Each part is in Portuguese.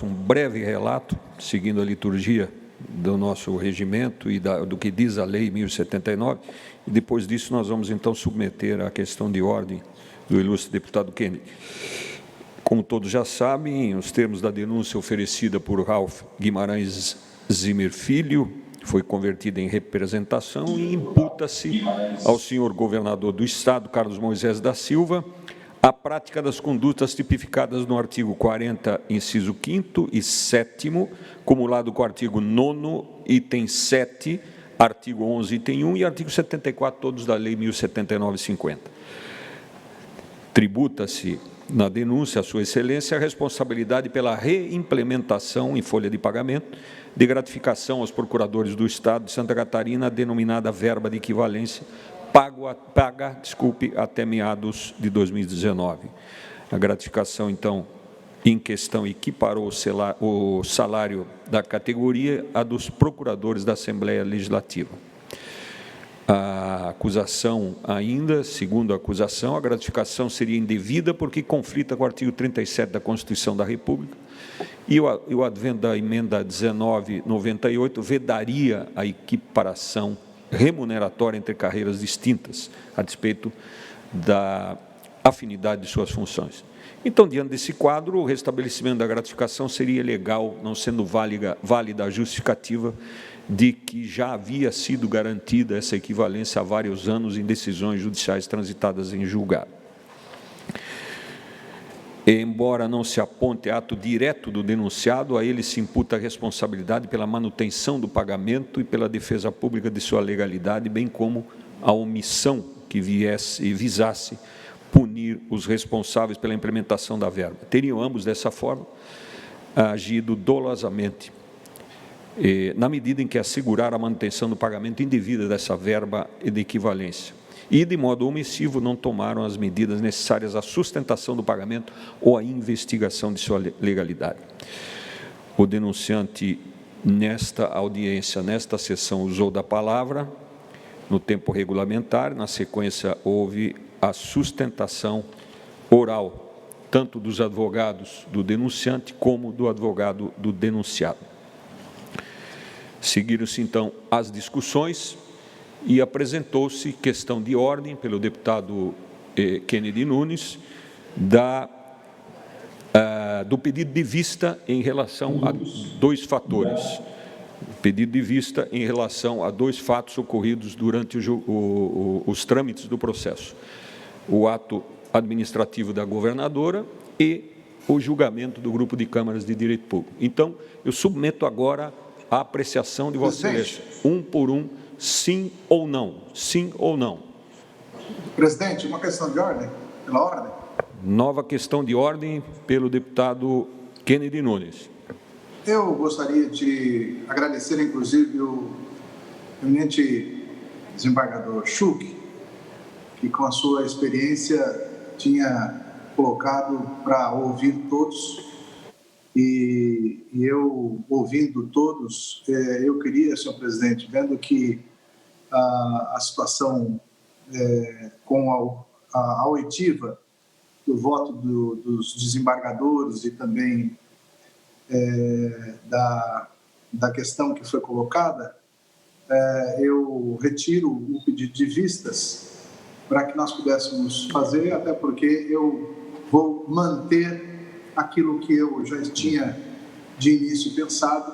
um breve relato, seguindo a liturgia do nosso regimento e do que diz a Lei 1079, e depois disso nós vamos então submeter a questão de ordem do ilustre deputado Kennedy. Como todos já sabem, os termos da denúncia oferecida por Ralph Guimarães Zimmer Filho foi convertida em representação e imputa-se ao senhor governador do Estado, Carlos Moisés da Silva, a prática das condutas tipificadas no artigo 40, inciso 5º e 7º, cumulado com o artigo 9º, item 7, artigo 11, item 1 e artigo 74, todos da Lei 1079/50. Tributa-se na denúncia a Sua Excelência a responsabilidade pela reimplementação em folha de pagamento de gratificação aos procuradores do Estado de Santa Catarina, denominada verba de equivalência, paga até meados de 2019. A gratificação, então, em questão equiparou o salário da categoria a dos procuradores da Assembleia Legislativa. A acusação ainda, segundo a acusação, a gratificação seria indevida porque conflita com o artigo 37 da Constituição da República e o advento da emenda 1998 vedaria a equiparação remuneratória entre carreiras distintas, a despeito da afinidade de suas funções. Então, diante desse quadro, o restabelecimento da gratificação seria legal, não sendo válida a justificativa de que já havia sido garantida essa equivalência há vários anos em decisões judiciais transitadas em julgado. Embora não se aponte ato direto do denunciado, a ele se imputa a responsabilidade pela manutenção do pagamento e pela defesa pública de sua legalidade, bem como a omissão que visasse punir os responsáveis pela implementação da verba. Teriam ambos, dessa forma, agido dolosamente, na medida em que assegurar a manutenção do pagamento indevida dessa verba e de equivalência, e, de modo omissivo, não tomaram as medidas necessárias à sustentação do pagamento ou à investigação de sua legalidade. O denunciante, nesta audiência, nesta sessão, usou da palavra no tempo regulamentar, na sequência houve a sustentação oral, tanto dos advogados do denunciante como do advogado do denunciado. Seguiram-se, então, as discussões e apresentou-se questão de ordem pelo deputado Kennedy Nunes do pedido de vista em relação a dois fatores. Pedido de vista em relação a dois fatos ocorridos durante os trâmites do processo. O ato administrativo da governadora e o julgamento do Grupo de Câmaras de Direito Público. Então, eu submeto agora a apreciação de Vossa Excelência, um por um, sim ou não. Sim ou não. Presidente, uma questão de ordem, pela ordem. Nova questão de ordem pelo deputado Kennedy Nunes. Eu gostaria de agradecer, inclusive, o eminente desembargador Schuch, que com a sua experiência tinha colocado para ouvir todos, e eu, ouvindo todos, eu queria, senhor presidente, vendo que a situação com a oitiva do voto dos desembargadores e também da questão que foi colocada, eu retiro o pedido de vistas para que nós pudéssemos fazer, até porque eu vou manter aquilo que eu já tinha de início pensado.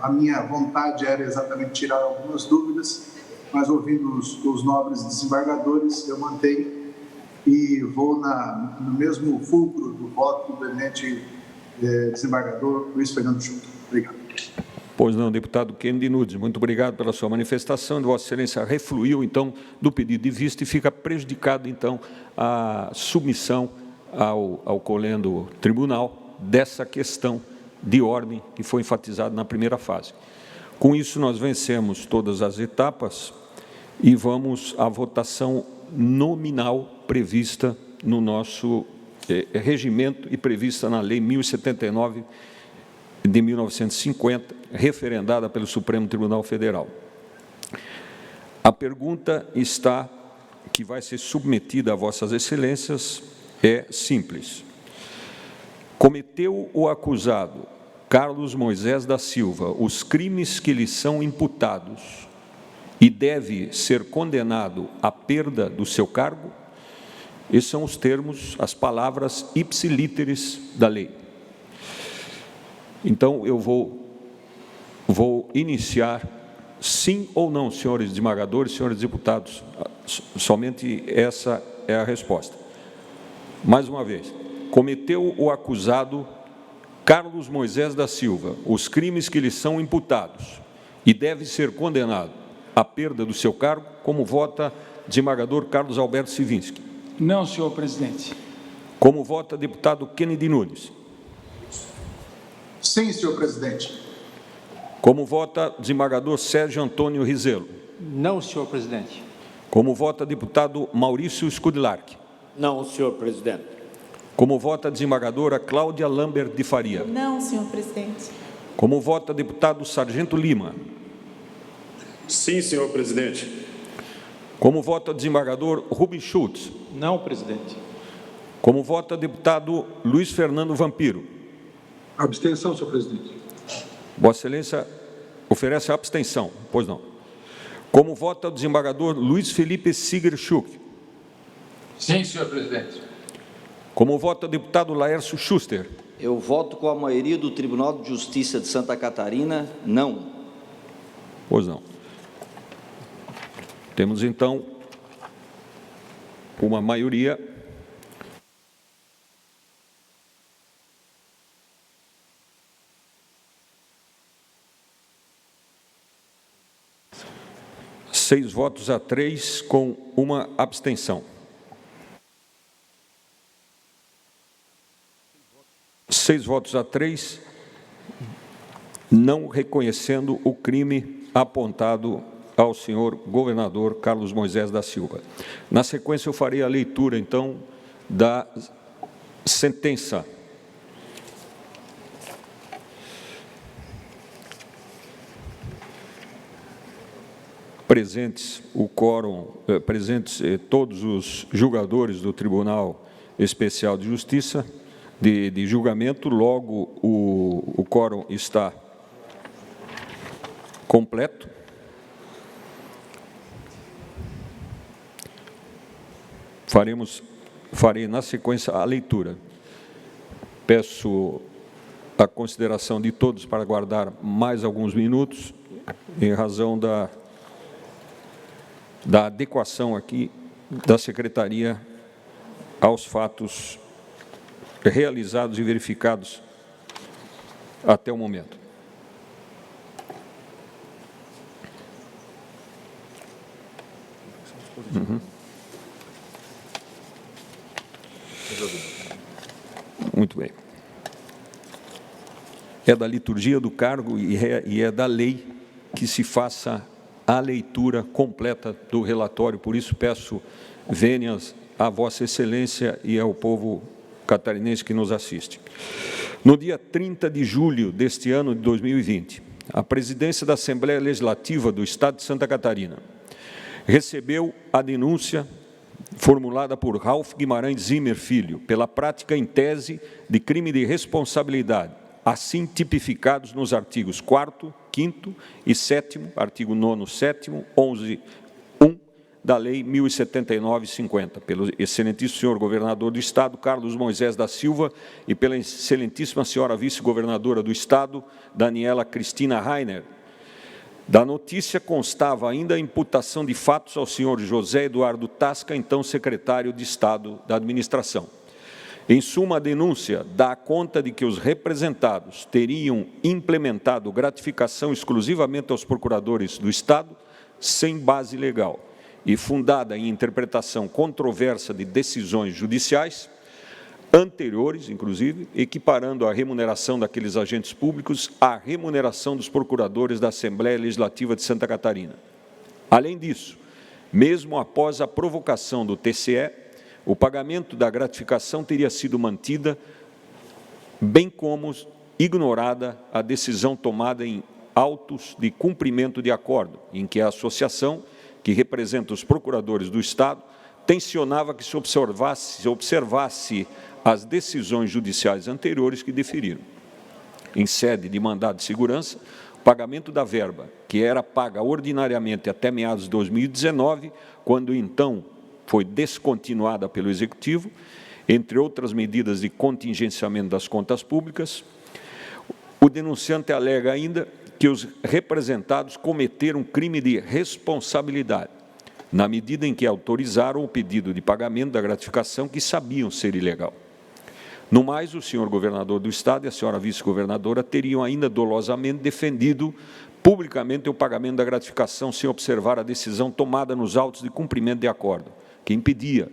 A minha vontade era exatamente tirar algumas dúvidas, mas ouvindo os nobres desembargadores, eu mantenho e vou no mesmo fulcro do voto do eminente desembargador Luiz Fernando Schuch. Obrigado. Pois não, deputado Kennedy Nunes, muito obrigado pela sua manifestação. Vossa Excelência refluiu, então, do pedido de vista e fica prejudicado, então, a submissão ao colendo tribunal dessa questão de ordem que foi enfatizada na primeira fase. Com isso, nós vencemos todas as etapas e vamos à votação nominal prevista no nosso regimento e prevista na Lei 1079 de 1950, referendada pelo Supremo Tribunal Federal. A pergunta que vai ser submetida a Vossas Excelências é simples. Cometeu o acusado Carlos Moisés da Silva os crimes que lhe são imputados e deve ser condenado à perda do seu cargo? Esses são os termos, as palavras ipsilíteres da lei. Então, eu vou iniciar, sim ou não, senhores desembargadores, senhores deputados. Somente essa é a resposta. Mais uma vez, cometeu o acusado Carlos Moisés da Silva os crimes que lhe são imputados e deve ser condenado à perda do seu cargo? Como vota desembargador Carlos Alberto Sivinski? Não, senhor presidente. Como vota deputado Kennedy Nunes? Sim, senhor presidente. Como vota desembargador Sérgio Antônio Rizelo? Não, senhor presidente. Como vota deputado Maurício Scudlark? Não, senhor presidente. Como vota desembargadora Cláudia Lambert de Faria? Não, senhor presidente. Como vota deputado Sargento Lima? Sim, senhor presidente. Como vota desembargador Rubens Schultz? Não, presidente. Como vota deputado Luiz Fernando Vampiro? Abstenção, senhor presidente. Vossa Excelência oferece a abstenção, pois não. Como vota o desembargador Luiz Felipe Sigerschuk? Sim, senhor presidente. Como vota o deputado Laércio Schuster? Eu voto com a maioria do Tribunal de Justiça de Santa Catarina, não. Pois não. Temos, então, uma maioria. Seis votos a 3, com uma abstenção. 6 votos a 3, não reconhecendo o crime apontado ao senhor governador Carlos Moisés da Silva. Na sequência, eu farei a leitura, então, da sentença. Presentes o quórum, presentes todos os julgadores do Tribunal Especial de Justiça, de julgamento, logo o quórum está completo. Farei na sequência a leitura. Peço a consideração de todos para aguardar mais alguns minutos, em razão da adequação aqui da Secretaria aos fatos realizados e verificados até o momento. Muito bem. É da liturgia do cargo e é da lei que se faça a leitura completa do relatório. Por isso, peço vênias a Vossa Excelência e ao povo catarinense que nos assiste. No dia 30 de julho deste ano de 2020, a presidência da Assembleia Legislativa do Estado de Santa Catarina recebeu a denúncia formulada por Ralph Guimarães Zimmer Filho, pela prática em tese de crime de responsabilidade, assim tipificados nos artigos 4º, 5º e 7º, artigo 9º, 7º, 11, 1 da Lei 1079/50, pelo excelentíssimo senhor governador do Estado, Carlos Moisés da Silva, e pela excelentíssima senhora vice-governadora do Estado, Daniela Cristina Rainer. Da notícia constava ainda a imputação de fatos ao senhor José Eduardo Tasca, então secretário de Estado da Administração. Em suma, a denúncia dá conta de que os representados teriam implementado gratificação exclusivamente aos procuradores do Estado, sem base legal e fundada em interpretação controversa de decisões judiciais, anteriores, inclusive, equiparando a remuneração daqueles agentes públicos à remuneração dos procuradores da Assembleia Legislativa de Santa Catarina. Além disso, mesmo após a provocação do TCE, o pagamento da gratificação teria sido mantida, bem como ignorada a decisão tomada em autos de cumprimento de acordo, em que a associação, que representa os procuradores do Estado, tensionava que se observasse as decisões judiciais anteriores que deferiram. Em sede de mandado de segurança, o pagamento da verba, que era paga ordinariamente até meados de 2019, quando então foi descontinuada pelo Executivo, entre outras medidas de contingenciamento das contas públicas, o denunciante alega ainda que os representados cometeram crime de responsabilidade, na medida em que autorizaram o pedido de pagamento da gratificação que sabiam ser ilegal. No mais, o senhor governador do Estado e a senhora vice-governadora teriam ainda dolosamente defendido publicamente o pagamento da gratificação sem observar a decisão tomada nos autos de cumprimento de acordo, que impedia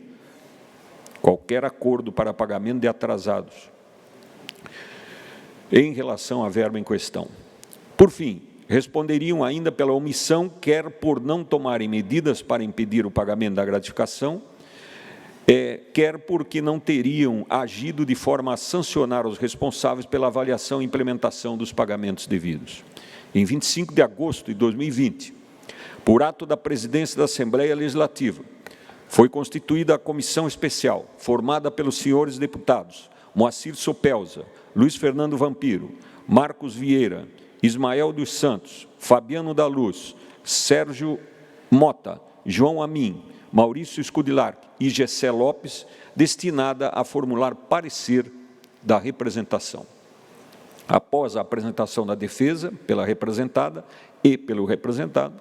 qualquer acordo para pagamento de atrasados em relação à verba em questão. Por fim, responderiam ainda pela omissão, quer por não tomarem medidas para impedir o pagamento da gratificação, quer porque não teriam agido de forma a sancionar os responsáveis pela avaliação e implementação dos pagamentos devidos. Em 25 de agosto de 2020, por ato da presidência da Assembleia Legislativa, foi constituída a comissão especial, formada pelos senhores deputados Moacir Sopelza, Luiz Fernando Vampiro, Marcos Vieira, Ismael dos Santos, Fabiano da Luz, Sérgio Mota, João Amin, Maurício Scudilar e Gessé Lopes, destinada a formular parecer da representação. Após a apresentação da defesa pela representada e pelo representado,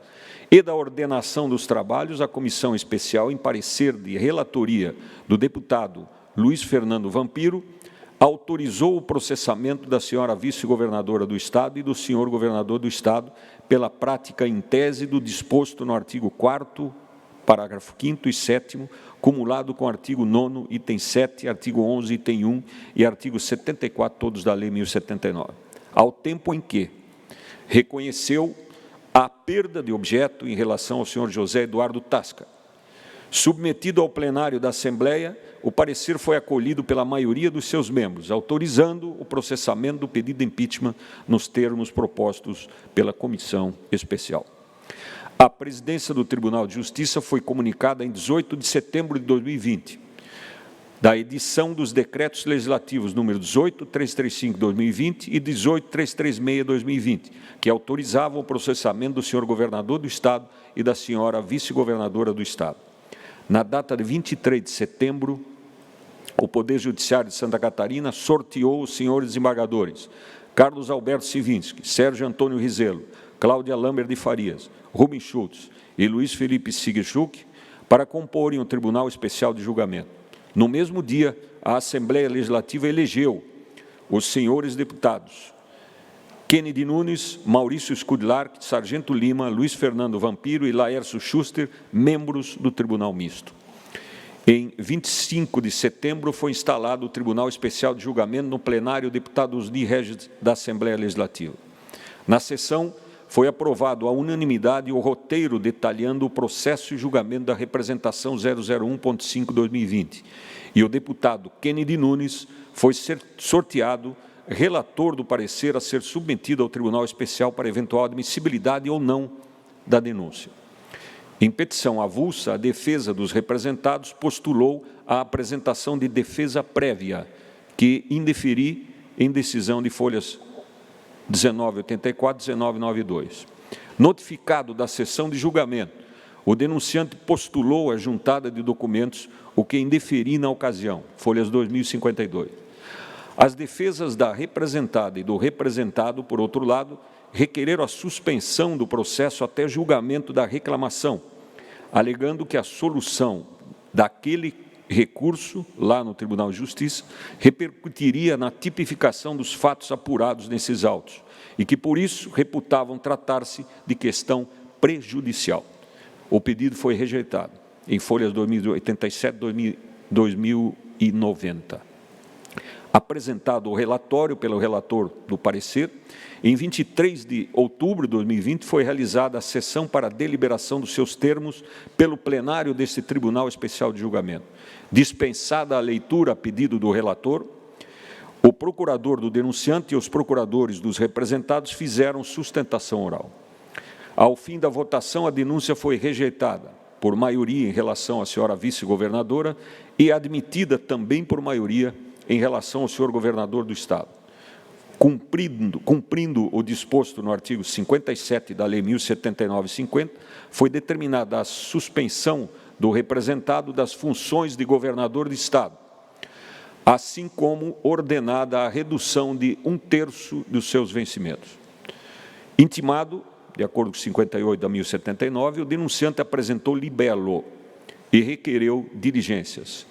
e da ordenação dos trabalhos, a comissão especial, em parecer de relatoria do deputado Luiz Fernando Vampiro, autorizou o processamento da senhora vice-governadora do Estado e do senhor governador do Estado pela prática em tese do disposto no artigo 4º, parágrafo 5º e 7º, cumulado com o artigo 9º, item 7, artigo 11, item 1 e artigo 74, todos da Lei 1079, ao tempo em que reconheceu a perda de objeto em relação ao senhor José Eduardo Tasca. Submetido ao plenário da Assembleia, o parecer foi acolhido pela maioria dos seus membros, autorizando o processamento do pedido de impeachment nos termos propostos pela comissão especial. A presidência do Tribunal de Justiça foi comunicada em 18 de setembro de 2020, da edição dos decretos legislativos número 18.335/2020 e 18.336/2020, que autorizavam o processamento do senhor governador do Estado e da senhora vice-governadora do Estado. Na data de 23 de setembro, o Poder Judiciário de Santa Catarina sorteou os senhores desembargadores Carlos Alberto Sivinski, Sérgio Antônio Rizelo, Cláudia Lambert de Farias, Rubens Schultz e Luiz Felipe Sigerschuk para comporem o Tribunal Especial de Julgamento. No mesmo dia, a Assembleia Legislativa elegeu os senhores deputados Kennedy Nunes, Maurício Scudilar, Sargento Lima, Luiz Fernando Vampiro e Laércio Schuster, membros do Tribunal Misto. Em 25 de setembro, foi instalado o Tribunal Especial de Julgamento no plenário deputado Osni Regis da Assembleia Legislativa. Na sessão, foi aprovado à unanimidade o roteiro detalhando o processo e julgamento da representação 001.5/2020, e o deputado Kennedy Nunes foi sorteado relator do parecer a ser submetido ao Tribunal Especial para eventual admissibilidade ou não da denúncia. Em petição avulsa, a defesa dos representados postulou a apresentação de defesa prévia, que indeferi em decisão de folhas 1984 e 1992. Notificado da sessão de julgamento, o denunciante postulou a juntada de documentos, o que indeferi na ocasião, folhas 2052. As defesas da representada e do representado, por outro lado, requereram a suspensão do processo até julgamento da reclamação, alegando que a solução daquele recurso, lá no Tribunal de Justiça, repercutiria na tipificação dos fatos apurados nesses autos e que, por isso, reputavam tratar-se de questão prejudicial. O pedido foi rejeitado em folhas 2087 e 2090. Apresentado o relatório pelo relator do parecer, em 23 de outubro de 2020 foi realizada a sessão para deliberação dos seus termos pelo plenário deste Tribunal Especial de Julgamento. Dispensada a leitura a pedido do relator, o procurador do denunciante e os procuradores dos representados fizeram sustentação oral. Ao fim da votação, a denúncia foi rejeitada por maioria em relação à senhora vice-governadora e admitida também por maioria em relação ao senhor governador do Estado. Cumprindo o disposto no artigo 57 da Lei 1079/50, foi determinada a suspensão do representado das funções de governador de Estado, assim como ordenada a redução de 1/3 dos seus vencimentos. Intimado, de acordo com 58 da 1079, o denunciante apresentou libelo e requereu diligências.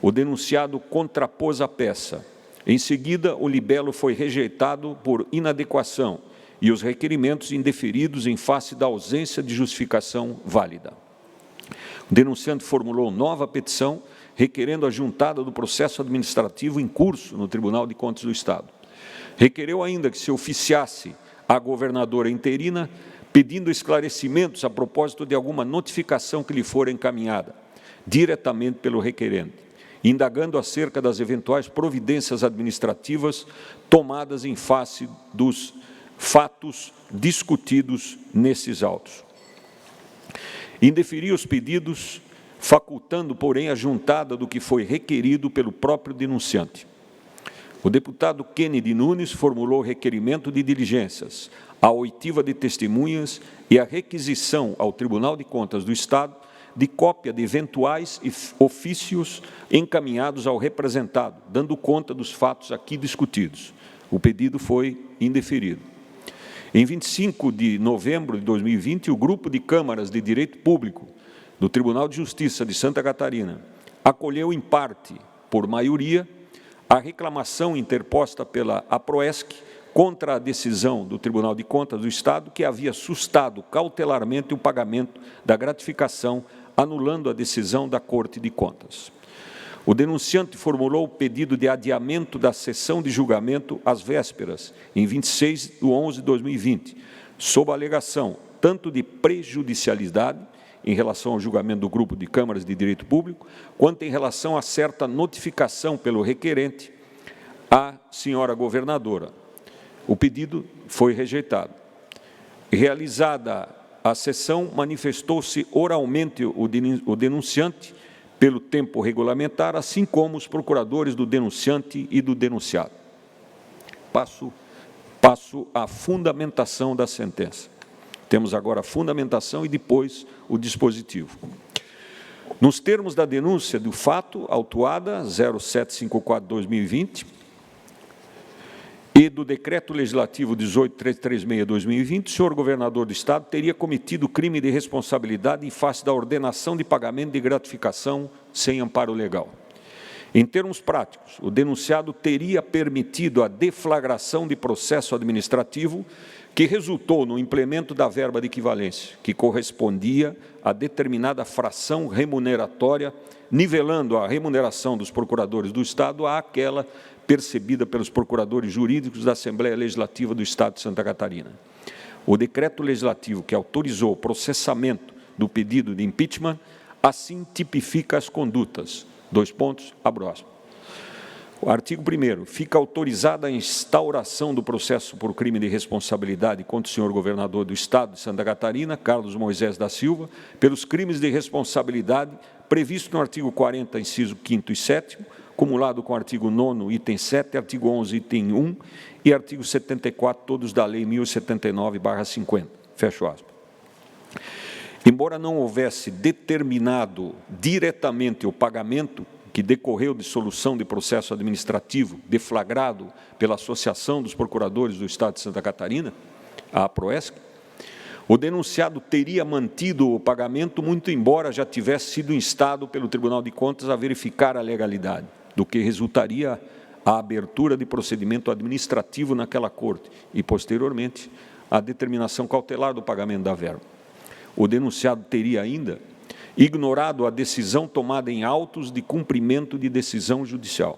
O denunciado contrapôs a peça. Em seguida, o libelo foi rejeitado por inadequação e os requerimentos indeferidos em face da ausência de justificação válida. O denunciante formulou nova petição, requerendo a juntada do processo administrativo em curso no Tribunal de Contas do Estado. Requereu ainda que se oficiasse a governadora interina, pedindo esclarecimentos a propósito de alguma notificação que lhe for encaminhada, diretamente pelo requerente, indagando acerca das eventuais providências administrativas tomadas em face dos fatos discutidos nesses autos. Indeferiu os pedidos, facultando, porém, a juntada do que foi requerido pelo próprio denunciante. O deputado Kennedy Nunes formulou requerimento de diligências, a oitiva de testemunhas e a requisição ao Tribunal de Contas do Estado de cópia de eventuais ofícios encaminhados ao representado, dando conta dos fatos aqui discutidos. O pedido foi indeferido. Em 25 de novembro de 2020, o Grupo de Câmaras de Direito Público do Tribunal de Justiça de Santa Catarina acolheu, em parte, por maioria, a reclamação interposta pela APROESC contra a decisão do Tribunal de Contas do Estado, que havia sustado cautelarmente o pagamento da gratificação, anulando a decisão da Corte de Contas. O denunciante formulou o pedido de adiamento da sessão de julgamento às vésperas, em 26 de 11 de 2020, sob a alegação tanto de prejudicialidade, em relação ao julgamento do Grupo de Câmaras de Direito Público, quanto em relação a certa notificação pelo requerente à senhora governadora. O pedido foi rejeitado. Realizada a sessão, manifestou-se oralmente o denunciante pelo tempo regulamentar, assim como os procuradores do denunciante e do denunciado. Passo à fundamentação da sentença. Temos agora a fundamentação e depois o dispositivo. Nos termos da denúncia do fato, autuada 0754/2020, e do Decreto Legislativo 18.336/2020, o senhor governador do Estado teria cometido crime de responsabilidade em face da ordenação de pagamento de gratificação sem amparo legal. Em termos práticos, o denunciado teria permitido a deflagração de processo administrativo que resultou no implemento da verba de equivalência, que correspondia a determinada fração remuneratória, nivelando a remuneração dos procuradores do Estado àquela percebida pelos procuradores jurídicos da Assembleia Legislativa do Estado de Santa Catarina. O decreto legislativo que autorizou o processamento do pedido de impeachment assim tipifica as condutas. Dois pontos, abro aspas. O artigo 1º, fica autorizada a instauração do processo por crime de responsabilidade contra o senhor governador do Estado de Santa Catarina, Carlos Moisés da Silva, pelos crimes de responsabilidade previsto no artigo 40, inciso 5º e 7º, cumulado com o artigo 9º, item 7, artigo 11, item 1 e artigo 74, todos da Lei 1079/50. Fecho aspas. Embora não houvesse determinado diretamente o pagamento que decorreu de solução de processo administrativo deflagrado pela Associação dos Procuradores do Estado de Santa Catarina, a APROESC, o denunciado teria mantido o pagamento, muito embora já tivesse sido instado pelo Tribunal de Contas a verificar a legalidade, do que resultaria a abertura de procedimento administrativo naquela Corte e, posteriormente, a determinação cautelar do pagamento da verba. O denunciado teria ainda ignorado a decisão tomada em autos de cumprimento de decisão judicial,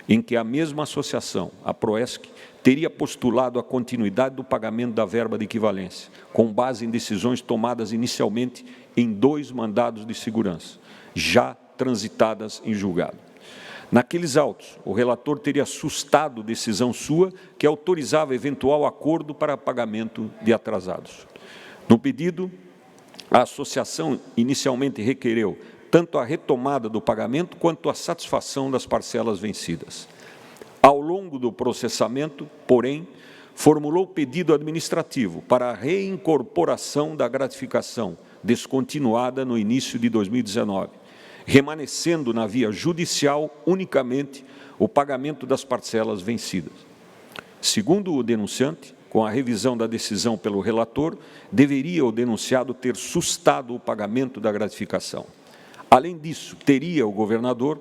em que a mesma associação, a PROESC, teria postulado a continuidade do pagamento da verba de equivalência, com base em decisões tomadas inicialmente em 2 mandados de segurança, já transitadas em julgado. Naqueles autos, o relator teria sustado decisão sua que autorizava eventual acordo para pagamento de atrasados. No pedido, a associação inicialmente requereu tanto a retomada do pagamento quanto a satisfação das parcelas vencidas. Ao longo do processamento, porém, formulou pedido administrativo para a reincorporação da gratificação descontinuada no início de 2019, remanescendo na via judicial unicamente o pagamento das parcelas vencidas. Segundo o denunciante, com a revisão da decisão pelo relator, deveria o denunciado ter sustado o pagamento da gratificação. Além disso, teria o governador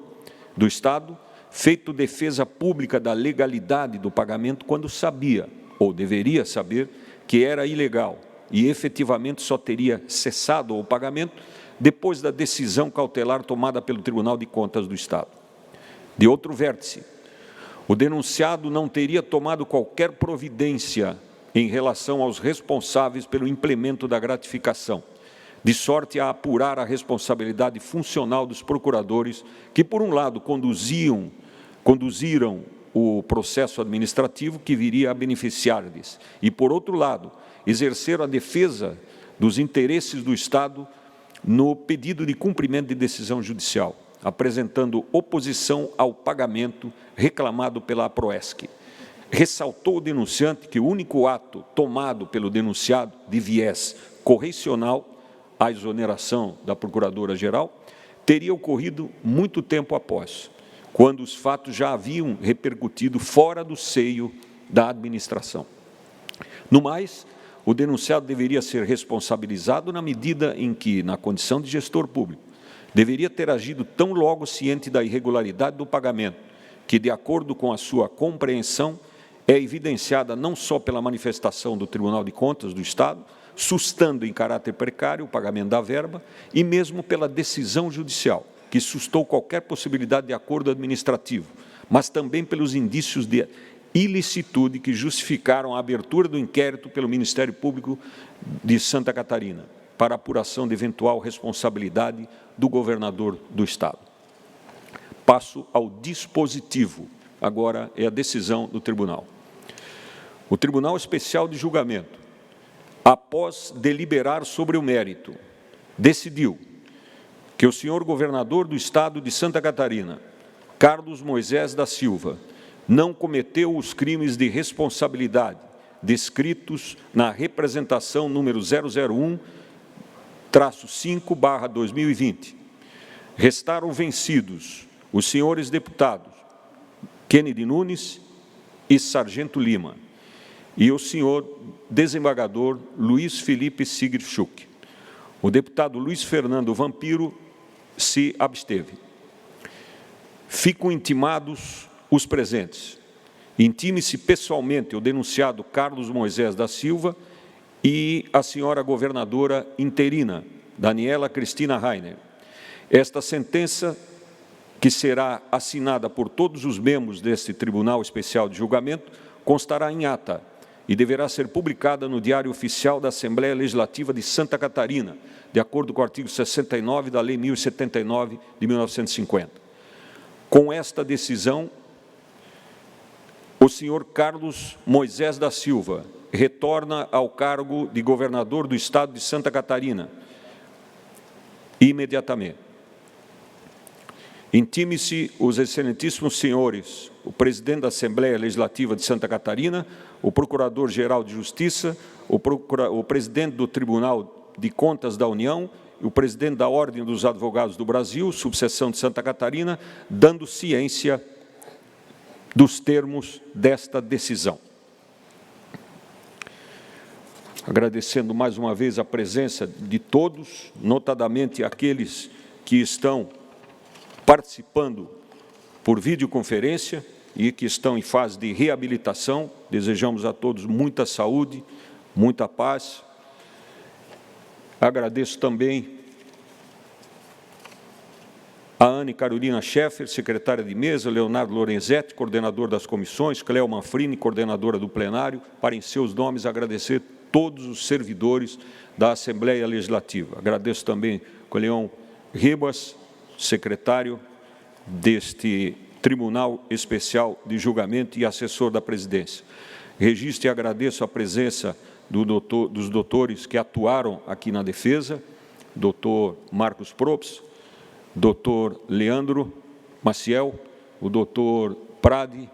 do Estado feito defesa pública da legalidade do pagamento quando sabia, ou deveria saber, que era ilegal e efetivamente só teria cessado o pagamento depois da decisão cautelar tomada pelo Tribunal de Contas do Estado. De outro vértice, o denunciado não teria tomado qualquer providência em relação aos responsáveis pelo implemento da gratificação, de sorte a apurar a responsabilidade funcional dos procuradores que, por um lado, conduziram o processo administrativo que viria a beneficiar-lhes e, por outro lado, exerceram a defesa dos interesses do Estado no pedido de cumprimento de decisão judicial, apresentando oposição ao pagamento reclamado pela APROESC. Ressaltou o denunciante que o único ato tomado pelo denunciado de viés correcional à exoneração da Procuradora-Geral teria ocorrido muito tempo após, quando os fatos já haviam repercutido fora do seio da administração. No mais, o denunciado deveria ser responsabilizado na medida em que, na condição de gestor público, deveria ter agido tão logo ciente da irregularidade do pagamento, que, de acordo com a sua compreensão, é evidenciada não só pela manifestação do Tribunal de Contas do Estado, sustando em caráter precário o pagamento da verba, e mesmo pela decisão judicial, que sustou qualquer possibilidade de acordo administrativo, mas também pelos indícios de ilicitude que justificaram a abertura do inquérito pelo Ministério Público de Santa Catarina para apuração de eventual responsabilidade do governador do Estado. Passo ao dispositivo, agora é a decisão do tribunal. O Tribunal Especial de Julgamento, após deliberar sobre o mérito, decidiu que o senhor governador do Estado de Santa Catarina, Carlos Moisés da Silva, não cometeu os crimes de responsabilidade descritos na representação número 001-5/2020. Restaram vencidos os senhores deputados Kennedy Nunes e Sargento Lima e o senhor desembargador Luiz Felipe Sigrid-Schuch. O deputado Luiz Fernando Vampiro se absteve. Ficam intimados os presentes. Intime-se pessoalmente o denunciado Carlos Moisés da Silva e a senhora governadora interina, Daniela Cristina Rainer. Esta sentença, que será assinada por todos os membros deste Tribunal Especial de Julgamento, constará em ata e deverá ser publicada no Diário Oficial da Assembleia Legislativa de Santa Catarina, de acordo com o artigo 69 da Lei 1079 de 1950. Com esta decisão, o senhor Carlos Moisés da Silva retorna ao cargo de governador do Estado de Santa Catarina imediatamente. Intime-se os excelentíssimos senhores, o presidente da Assembleia Legislativa de Santa Catarina, o Procurador-Geral de Justiça, o presidente do Tribunal de Contas da União e o presidente da Ordem dos Advogados do Brasil, subseção de Santa Catarina, dando ciência dos termos desta decisão. Agradecendo mais uma vez a presença de todos, notadamente aqueles que estão participando por videoconferência e que estão em fase de reabilitação. Desejamos a todos muita saúde, muita paz. Agradeço também a Anne Carolina Scheffer, secretária de mesa, Leonardo Lorenzetti, coordenador das comissões, Cléo Manfrini, coordenadora do plenário, para, em seus nomes, agradecer todos os servidores da Assembleia Legislativa. Agradeço também o Leão Ribas, secretário deste Tribunal Especial de Julgamento e assessor da presidência. Registro e agradeço a presença dos doutores que atuaram aqui na defesa, doutor Marcos Probst, doutor Leandro Maciel, o doutor Prade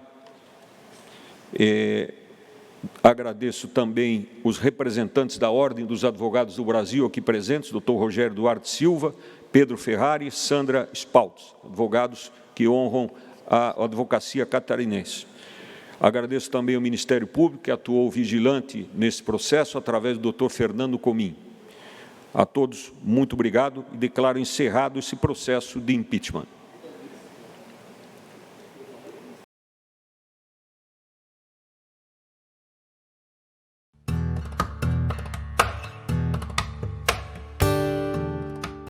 Agradeço também os representantes da Ordem dos Advogados do Brasil aqui presentes, Dr. Rogério Duarte Silva, Pedro Ferrari e Sandra Spaltz, advogados que honram a advocacia catarinense. Agradeço também ao Ministério Público, que atuou vigilante nesse processo, através do Dr. Fernando Comim. A todos, muito obrigado e declaro encerrado esse processo de impeachment.